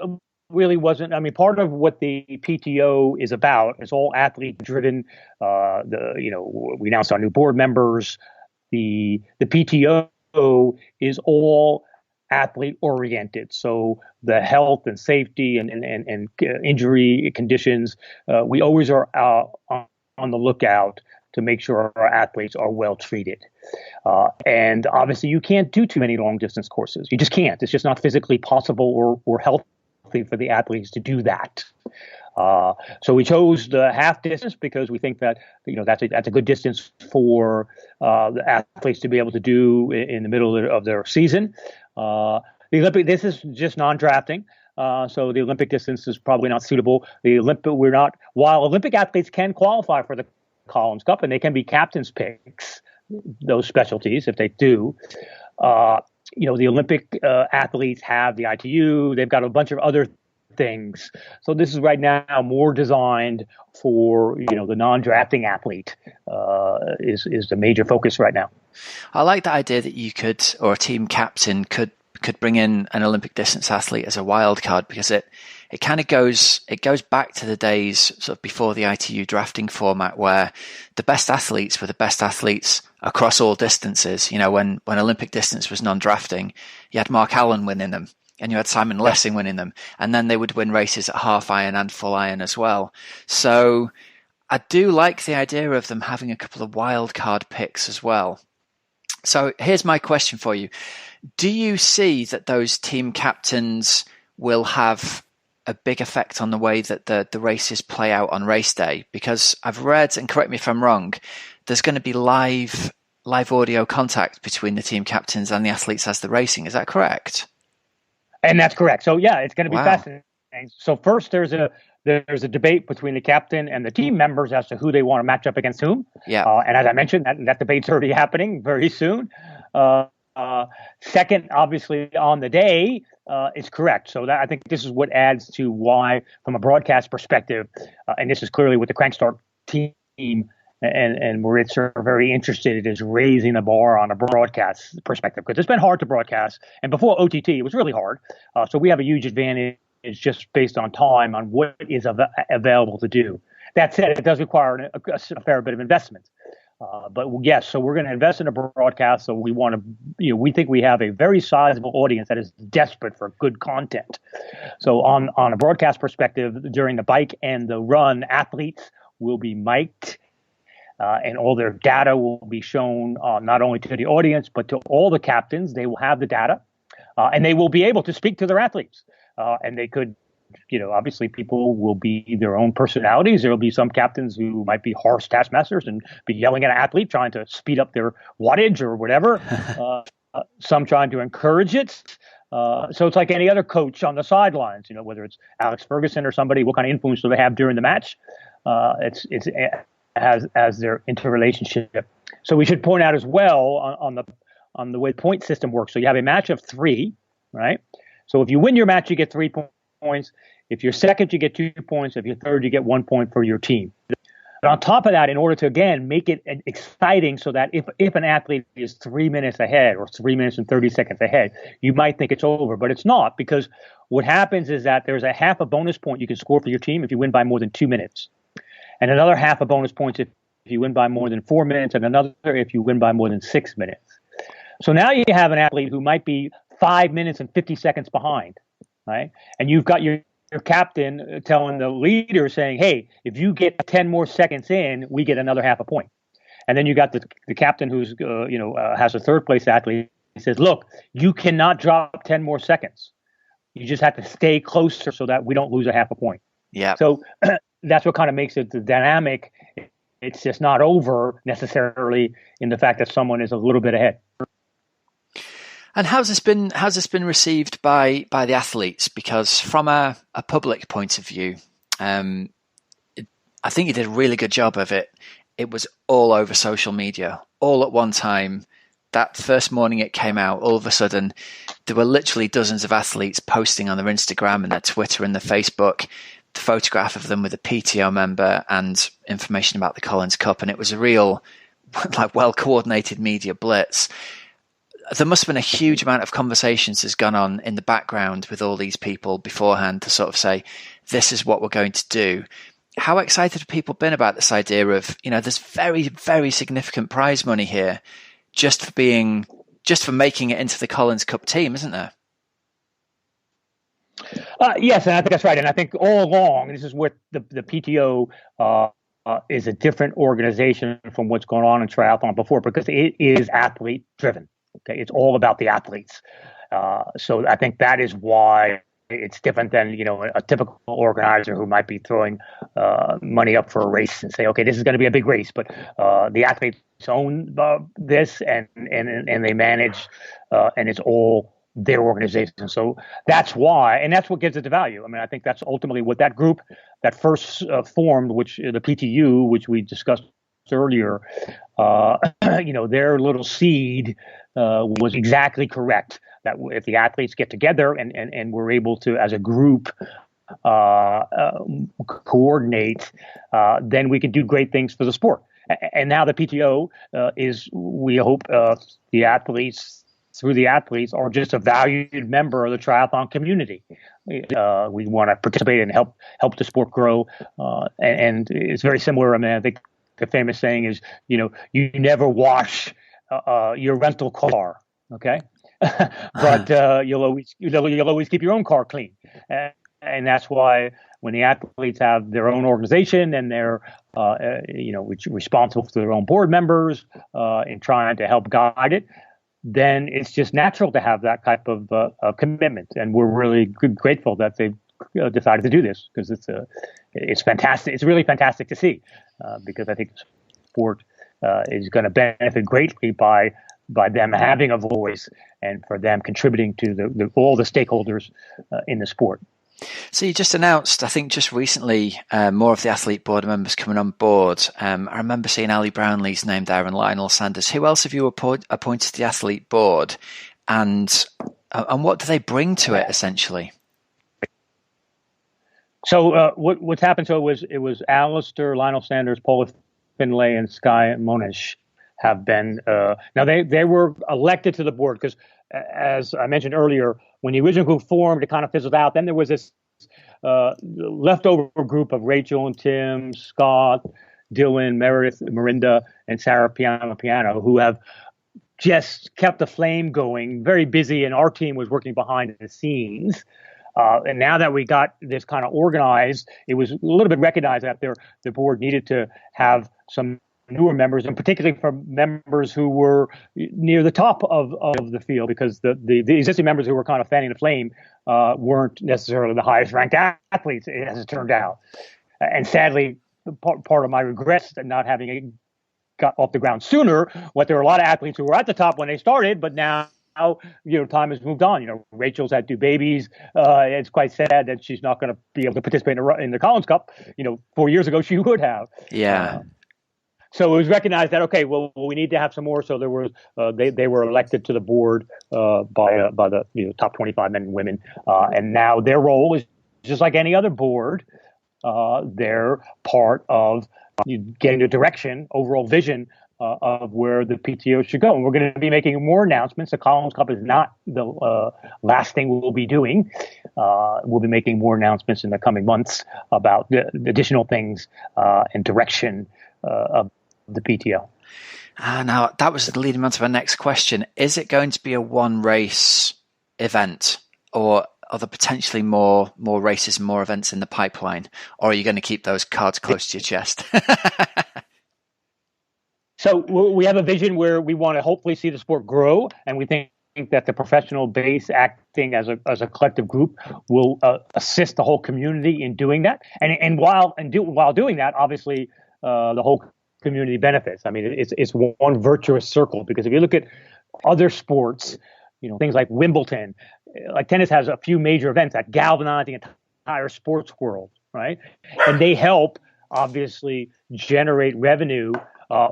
really wasn't. I mean, part of what the PTO is about is all athlete driven. We announced our new board members. The PTO is all athlete oriented. So the health and safety and injury conditions, we always are on the lookout to make sure our athletes are well treated. And obviously you can't do too many long distance courses. You just can't. It's just not physically possible or healthy for the athletes to do that. So we chose the half distance because we think that that's a good distance for the athletes to be able to do in the middle of their season. The Olympic, this is just non-drafting. So the Olympic distance is probably not suitable. While Olympic athletes can qualify for the Collins Cup and they can be captain's picks, those specialties if they do. The Olympic athletes have the ITU. They've got a bunch of other things. So this is right now more designed for the non-drafting athlete. Is the major focus right now. I like the idea that you could, or a team captain could bring in an Olympic distance athlete as a wild card, because it kind of goes back to the days sort of before the ITU drafting format, where the best athletes were the best athletes across all distances. When Olympic distance was non-drafting, you had Mark Allen winning them and you had Simon Lessing winning them, and then they would win races at half iron and full iron as well. So I do like the idea of them having a couple of wild card picks as well. So here's my question for you. Do you see that those team captains will have a big effect on the way that the races play out on race day? Because I've read, and correct me if I'm wrong, there's going to be live audio contact between the team captains and the athletes as they're racing. Is that correct? And that's correct. So yeah, it's going to be fascinating. So first there's a debate between the captain and the team members as to who they want to match up against whom. Yeah. And as I mentioned, that debate's already happening very soon. Second, obviously on the day, it's correct. So I think this is what adds to why, from a broadcast perspective, and this is clearly what the Crank Start team and Moritz are very interested is raising the bar on a broadcast perspective, because it's been hard to broadcast. And before OTT, it was really hard. So we have a huge advantage just based on time on what is available to do. That said, it does require a fair bit of investment. But yes, so we're going to invest in a broadcast. So we want to, we think we have a very sizable audience that is desperate for good content. So on a broadcast perspective, during the bike and the run, athletes will be mic'd. And all their data will be shown not only to the audience, but to all the captains. They will have the data, and they will be able to speak to their athletes. And they could, obviously people will be their own personalities. There will be some captains who might be harsh taskmasters and be yelling at an athlete, trying to speed up their wattage or whatever. Some trying to encourage it. So it's like any other coach on the sidelines, whether it's Alex Ferguson or somebody, what kind of influence do they have during the match? It's as their interrelationship. So we should point out as well on the way the point system works. So you have a match of 3, right? So if you win your match, you get 3 points. If you're second, you get 2 points. If you're third, you get 1 point for your team. But on top of that, in order to, again, make it exciting so that if an athlete is 3 minutes ahead or 3 minutes and 30 seconds ahead, you might think it's over, but it's not, because what happens is that there's a half a bonus point you can score for your team if you win by more than 2 minutes. And another half a bonus points if you win by more than 4 minutes, and another if you win by more than 6 minutes. So now you have an athlete who might be 5 minutes and 50 seconds behind, right? And you've got your captain telling the leader, saying, hey, if you get 10 more seconds in, we get another half a point. And then you got the captain who's, has a third place athlete. He says, look, you cannot drop 10 more seconds. You just have to stay closer so that we don't lose a half a point. Yeah. So that's what kind of makes it the dynamic. It's just not over necessarily in the fact that someone is a little bit ahead. And how's this been received by the athletes? Because from a public point of view, I think you did a really good job of it. It was all over social media, all at one time. That first morning it came out, all of a sudden, there were literally dozens of athletes posting on their Instagram and their Twitter and their Facebook the photograph of them with a PTO member and information about the Collins Cup. And it was a real, well-coordinated media blitz. There must have been a huge amount of conversations that's gone on in the background with all these people beforehand to sort of say, this is what we're going to do. How excited have people been about this idea of, there's very, very significant prize money here just for making it into the Collins Cup team, isn't there? Yes, and I think that's right. And I think all along, this is what the PTO is a different organization from what's going on in triathlon before, because it is athlete driven. Okay, it's all about the athletes. So I think that is why it's different than a typical organizer who might be throwing money up for a race and say, okay, this is going to be a big race, but the athletes own this and they manage, and it's all their organization. So that's why, and that's what gives it the value. I mean, I think that's ultimately what that group that first formed, which the PTU, which we discussed earlier, their little seed was exactly correct. That if the athletes get together and we're able to, as a group, coordinate, then we can do great things for the sport. And now the PTO is, we hope, the athletes, through the athletes, are just a valued member of the triathlon community. We want to participate and help the sport grow. And it's very similar. I mean, I think the famous saying is, you never wash your rental car, okay? But you'll always keep your own car clean. And that's why when the athletes have their own organization and they're responsible for their own board members in trying to help guide it, then it's just natural to have that type of commitment. And we're really grateful that they've decided to do this, because it's fantastic. It's really fantastic to see, because I think the sport is going to benefit greatly by them having a voice and for them contributing to all the stakeholders in the sport. So you just announced, I think just recently, more of the athlete board members coming on board. I remember seeing Ali Brownlee's name there and Lionel Sanders. Who else have you appointed to the athlete board, and what do they bring to it essentially? So what's happened? So it was Alistair, Lionel Sanders, Paula Finlay and Sky Monish have been. Now they were elected to the board because, as I mentioned earlier, when the original group formed, it kind of fizzled out. Then there was this leftover group of Rachel and Tim, Scott, Dylan, Meredith, Mirinda, and Sarah Piano, who have just kept the flame going, very busy, and our team was working behind the scenes. And now that we got this kind of organized, it was a little bit recognized that the board needed to have some newer members, and particularly from members who were near the top of the field, because the existing members who were kind of fanning the flame weren't necessarily the highest ranked athletes, as it turned out. And sadly, part of my regrets at not having got off the ground sooner, there were a lot of athletes who were at the top when they started, but now, time has moved on. Rachel's had 2 babies. It's quite sad that she's not going to be able to participate in the Collins Cup. 4 years ago she would have. Yeah. So it was recognized that, okay, well, we need to have some more. So there was they were elected to the board by the top 25 men and women, and now their role is just like any other board. They're part of getting the direction, overall vision of where the PTO should go. And we're going to be making more announcements. The Collins Cup is not the last thing we'll be doing. We'll be making more announcements in the coming months about the additional things and direction of the PTO. Now, that was leading on to our next question. Is it going to be a one race event, or are there potentially more races and more events in the pipeline? Or are you going to keep those cards close to your chest? So we have a vision where we want to hopefully see the sport grow, and we think that the professional base, acting as a collective group, will assist the whole community in doing that. And while doing that, obviously the whole community benefits. I mean, it's one virtuous circle, because if you look at other sports, things like Wimbledon, like tennis has a few major events that galvanize the entire sports world, right? And they help obviously generate revenue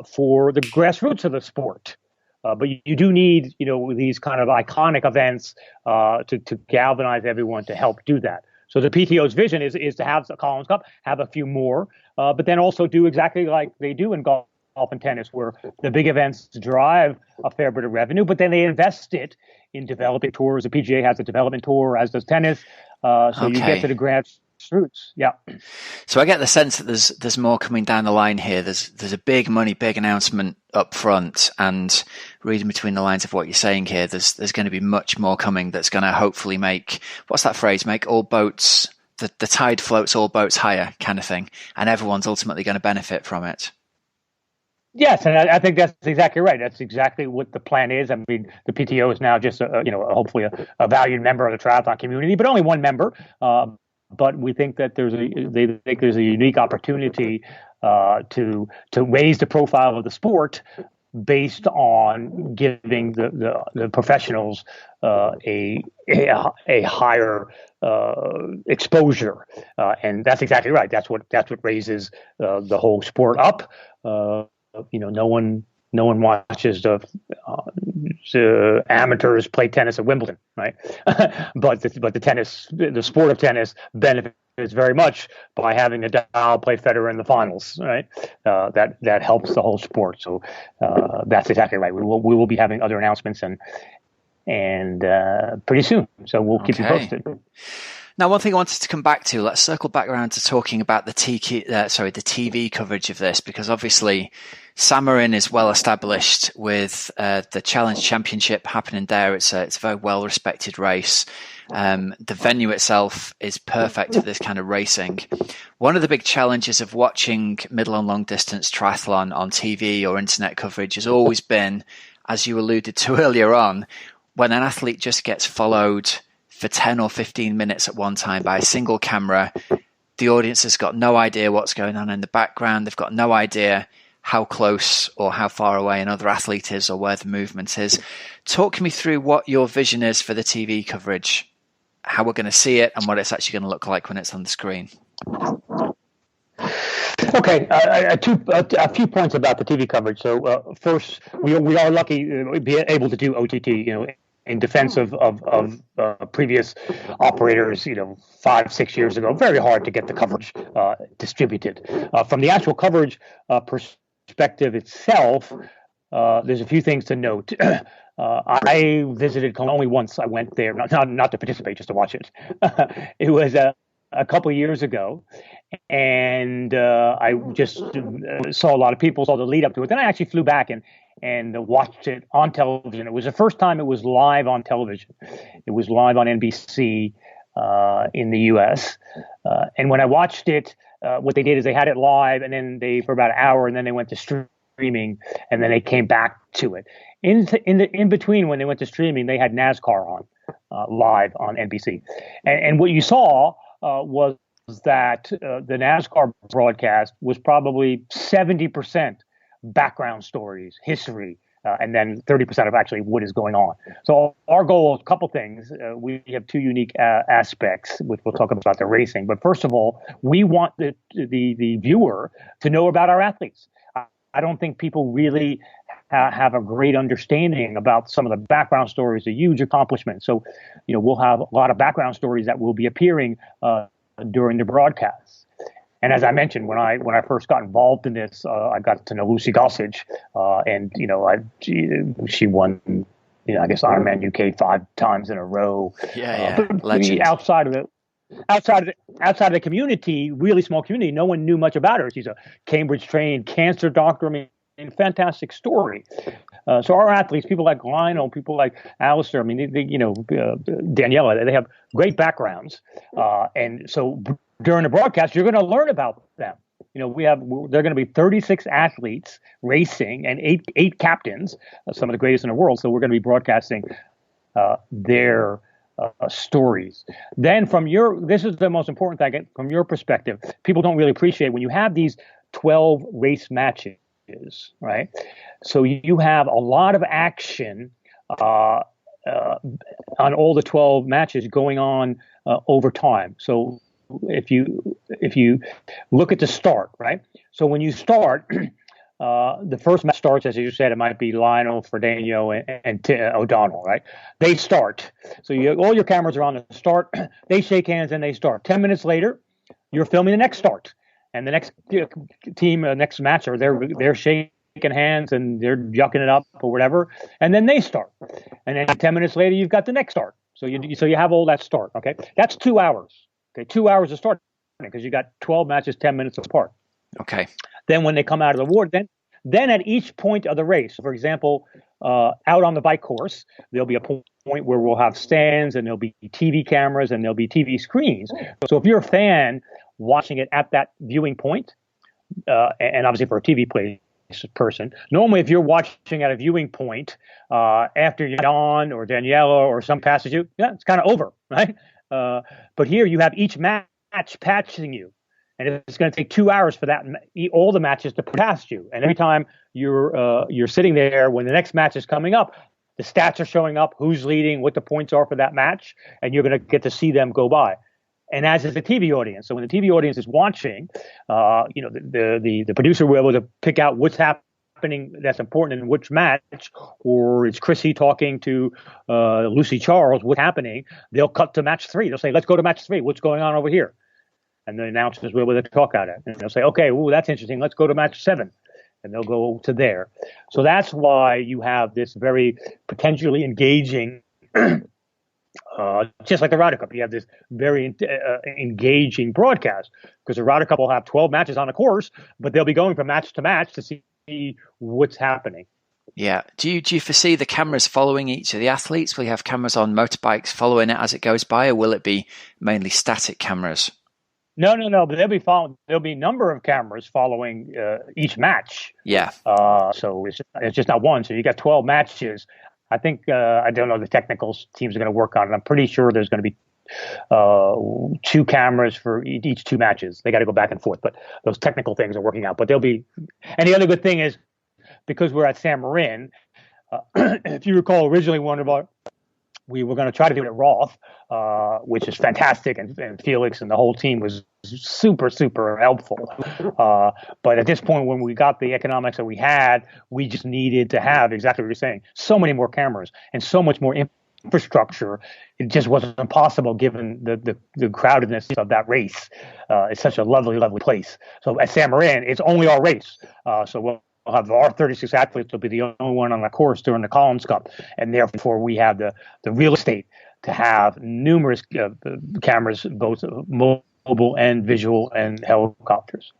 for the grassroots of the sport. But you do need, these kind of iconic events to galvanize everyone to help do that. So the PTO's vision is to have the Collins Cup, have a few more, but then also do exactly like they do in golf and tennis, where the big events drive a fair bit of revenue, but then they invest it in developing tours. The PGA has a development tour, as does tennis. You get to the grassroots. Yeah. So I get the sense that there's more coming down the line here. There's a big announcement up front, and reading between the lines of what you're saying here, there's going to be much more coming that's going to hopefully make, what's that phrase, make all boats, the tide floats all boats higher kind of thing, and everyone's ultimately going to benefit from it. Yes, and I think that's exactly right. That's exactly what the plan is. I mean, the PTO is now just hopefully a valued member of the triathlon community, but only one member. But we think that there's a unique opportunity to raise the profile of the sport based on giving the professionals a higher exposure, and that's exactly right. That's what raises the whole sport up. No one watches the amateurs play tennis at Wimbledon, right? but the sport of tennis benefits very much by having Nadal play Federer in the finals, right? That helps the whole sport. So that's exactly right. We will be having other announcements and pretty soon. So we'll keep you posted. Now, one thing I wanted to come back to, let's circle back around to talking about the TV coverage of this, because obviously Samorin is well established with the Challenge Championship happening there. It's a very well respected race. The venue itself is perfect for this kind of racing. One of the big challenges of watching middle and long distance triathlon on TV or internet coverage has always been, as you alluded to earlier on, when an athlete just gets followed for 10 or 15 minutes at one time by a single camera, the audience has got no idea what's going on in the background. They've got no idea how close or how far away another athlete is or where the movement is. Talk me through what your vision is for the TV coverage, how we're going to see it, and what it's actually going to look like when it's on the screen. Okay, a few points about the TV coverage. So first, we are lucky to be able to do OTT, in defense of previous operators, 5-6 years ago. Very hard to get the coverage distributed. From the actual coverage perspective itself, there's a few things to note. I visited Cologne only once. I went there, not to participate, just to watch it. It was a couple of years ago, and I just saw a lot of people, saw the lead up to it. Then I actually flew back and watched it on television. It was the first time it was live on television. It was live on NBC in the U.S. And when I watched it, what they did is they had it live, and then for about an hour, and then they went to streaming, and then they came back to it. In between, when they went to streaming, they had NASCAR on live on NBC, and what you saw was that the NASCAR broadcast was probably 70% background stories, history, and then 30% of actually what is going on. So our goal is a couple things. We have two unique aspects, which we'll talk about the racing. But first of all, we want the viewer to know about our athletes. I don't think people really have a great understanding about some of the background stories, the huge accomplishments. So, we'll have a lot of background stories that will be appearing during the broadcast. And as I mentioned, when I first got involved in this, I got to know Lucy Gossage, and she won, I guess Ironman UK 5 times in a row. Legend. Outside of the community, really small community, no one knew much about her. She's a Cambridge-trained cancer doctor. I mean, fantastic story. So our athletes, people like Lionel, people like Alistair, I mean, Daniela, they have great backgrounds. And so during the broadcast, you're going to learn about them. There are going to be 36 athletes racing and eight captains, some of the greatest in the world. So we're going to be broadcasting their stories. Then this is the most important thing from your perspective. People don't really appreciate when you have these 12 race matches, right? So you have a lot of action on all the 12 matches going on over time. So if you look at the start, right? So when you start, the first match starts, as you said, it might be Lionel, Ferdinand, and O'Donnell, right? They start. So all your cameras are on the start. They shake hands and they start. 10 minutes later, you're filming the next start. And the next team, next match, or they're shaking hands and they're yucking it up or whatever. And then they start. And then 10 minutes later, you've got the next start. So you have all that start, okay? That's 2 hours. Okay, 2 hours of starting because you got 12 matches, 10 minutes apart. Okay. Then when they come out of the ward, then at each point of the race, for example, out on the bike course, there'll be a point where we'll have stands and there'll be TV cameras and there'll be TV screens. So if you're a fan watching it at that viewing point, and obviously for a TV person, normally if you're watching at a viewing point after you're on or Daniela or some passes you, it's kind of over, right? But here you have each match patching you. And it's going to take 2 hours for all the matches to pass you. And every time you're sitting there, when the next match is coming up, the stats are showing up, who's leading, what the points are for that match, and you're going to get to see them go by. And as is the TV audience. So when the TV audience is watching, the producer will be able to pick out what's happening that's important in which match, or it's Chrissy talking to Lucy Charles, what's happening. They'll cut to match 3. They'll say, let's go to match 3. What's going on over here? And the announcers will be able to talk at it. And they'll say, okay, that's interesting. Let's go to match 7. And they'll go to there. So that's why you have this very potentially engaging, just like the Ryder Cup, you have this very engaging broadcast. Because the Ryder Cup will have 12 matches on a course, but they'll be going from match to match to see what's happening. Yeah. Do you foresee the cameras following each of the athletes? Will you have cameras on motorbikes following it as it goes by, or will it be mainly static cameras? No. But there'll be a number of cameras following each match. Yeah. So it's just not one. So you got 12 matches. I think I don't know the technical teams are going to work on it. I'm pretty sure there's going to be 2 cameras for each 2 matches. They got to go back and forth, but those technical things are working out. But there'll be. And the other good thing is because we're at Samorin, if you recall, originally we were going to try to do it at Roth, which is fantastic, and Felix and the whole team was super, super helpful. But at this point, when we got the economics that we had, we just needed to have exactly what you're saying, so many more cameras and so much more infrastructure. It just wasn't possible given the crowdedness of that race. It's such a lovely, lovely place. So at Samorin, it's only our race. So we'll have our 36 athletes will be the only one on the course during the Collins Cup, and therefore we have the real estate to have numerous cameras, both mobile and visual, and helicopters.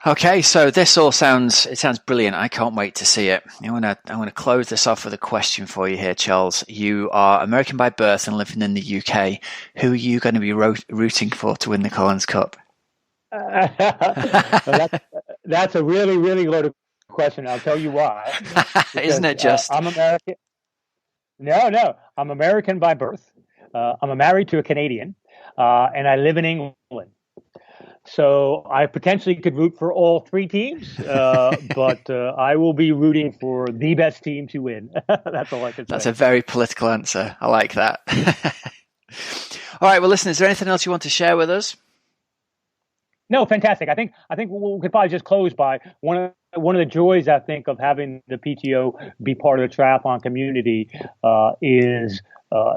Okay, so this all sounds brilliant. I can't wait to see it. I want to close this off with a question for you here, Charles. You are American by birth and living in the UK. Who are you going to be rooting for to win the Collins Cup? That's a really, really loaded question. I'll tell you why. Because, isn't it just? I'm American. No, I'm American by birth. I'm married to a Canadian, and I live in England. So I potentially could root for all three teams, but I will be rooting for the best team to win. That's all I can say. That's a very political answer. I like that. All right. Well, listen, is there anything else you want to share with us? No, fantastic. I think we could probably just close by one of the joys, I think, of having the PTO be part of the triathlon community is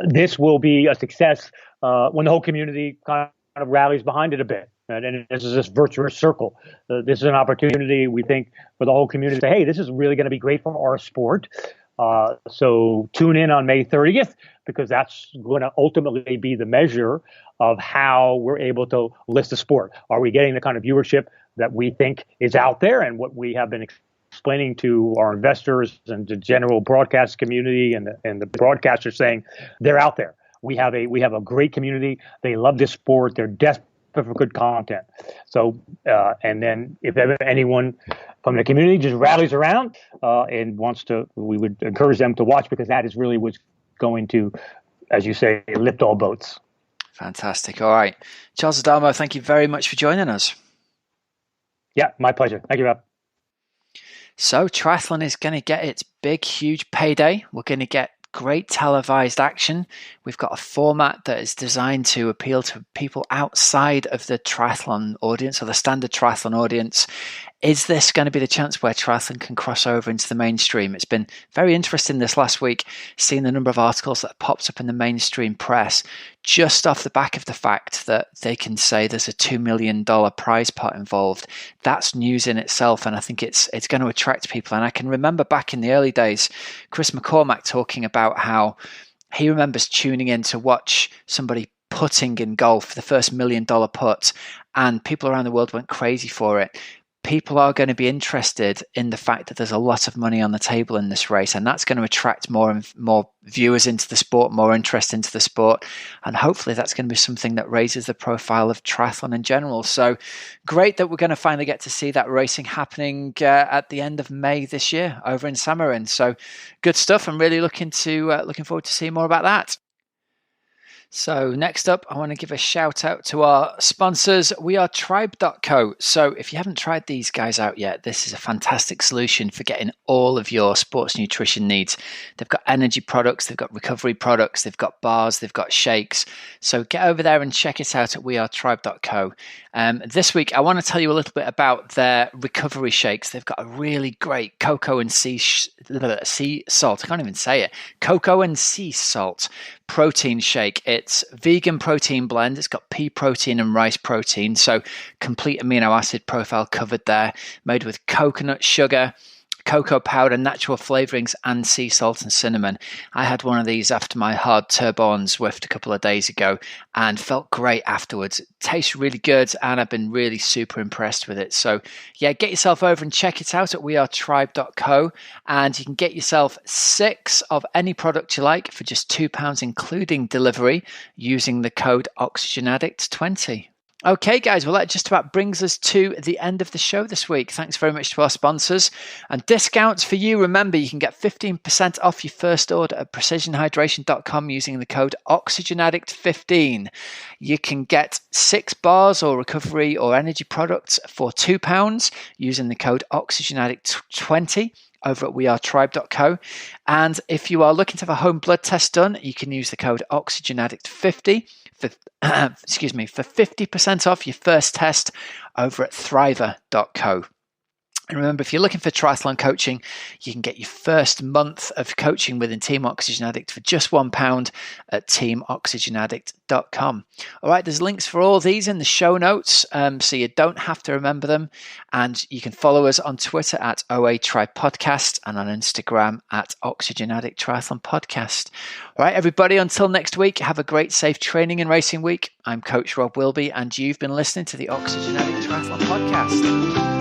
this will be a success when the whole community kind of rallies behind it a bit. And this is this virtuous circle. This is an opportunity, we think, for the whole community to say, hey, this is really going to be great for our sport. So tune in on May 30th, because that's going to ultimately be the measure of how we're able to list the sport. Are we getting the kind of viewership that we think is out there, and what we have been explaining to our investors and the general broadcast community and the broadcasters saying they're out there. We have a great community. They love this sport. They're desperate for good content. So, and then if ever anyone from the community just rallies around and wants to, we would encourage them to watch, because that is really what's going to, as you say, lift all boats. Fantastic. All right. Charles Adamo, thank you very much for joining us. Yeah, my pleasure. Thank you, Rob. So triathlon is going to get its big, huge payday. We're going to get great televised action. We've got a format that is designed to appeal to people outside of the triathlon audience, or the standard triathlon audience. Is this going to be the chance where triathlon can cross over into the mainstream? It's been very interesting this last week, seeing the number of articles that popped up in the mainstream press, just off the back of the fact that they can say there's a $2 million prize pot involved. That's news in itself, and I think it's going to attract people. And I can remember back in the early days, Chris McCormack talking about how he remembers tuning in to watch somebody putting in golf, the first $1 million putt, and people around the world went crazy for it. People are going to be interested in the fact that there's a lot of money on the table in this race, and that's going to attract more and more viewers into the sport, more interest into the sport, and hopefully that's going to be something that raises the profile of triathlon in general. So great that we're going to finally get to see that racing happening at the end of May this year over in Samorin. So good stuff. I'm really looking forward to seeing more about that. So next up, I want to give a shout out to our sponsors. We are tribe.co. So if you haven't tried these guys out yet, this is a fantastic solution for getting all of your sports nutrition needs. They've got energy products, they've got recovery products, they've got bars, they've got shakes. So get over there and check it out at wearetribe.co. This week, I want to tell you a little bit about their recovery shakes. They've got a really great cocoa and sea salt. I can't even say it. Cocoa and sea salt protein shake. It's vegan protein blend. It's got pea protein and rice protein. So complete amino acid profile covered there. Made with coconut sugar, cocoa powder, natural flavorings, and sea salt and cinnamon. I had one of these after my hard turbo on Zwift a couple of days ago and felt great afterwards. It tastes really good, and I've been really super impressed with it. So yeah, get yourself over and check it out at wearetribe.co, and you can get yourself 6 of any product you like for just £2, including delivery, using the code OxygenAddict20. Okay, guys, well, that just about brings us to the end of the show this week. Thanks very much to our sponsors. And discounts for you. Remember, you can get 15% off your first order at precisionhydration.com using the code OxygenAddict15. You can get 6 bars or recovery or energy products for £2 using the code OxygenAddict20 over at wearetribe.co. And if you are looking to have a home blood test done, you can use the code OxygenAddict50 for 50% off your first test over at thriver.co. And remember, if you're looking for triathlon coaching, you can get your first month of coaching within Team Oxygen Addict for just £1 at teamoxygenaddict.com. All right, there's links for all these in the show notes, so you don't have to remember them. And you can follow us on Twitter at OA Tri Podcast and on Instagram at Oxygen Addict Triathlon Podcast. All right, everybody, until next week, have a great, safe training and racing week. I'm Coach Rob Wilby, and you've been listening to the Oxygen Addict Triathlon Podcast.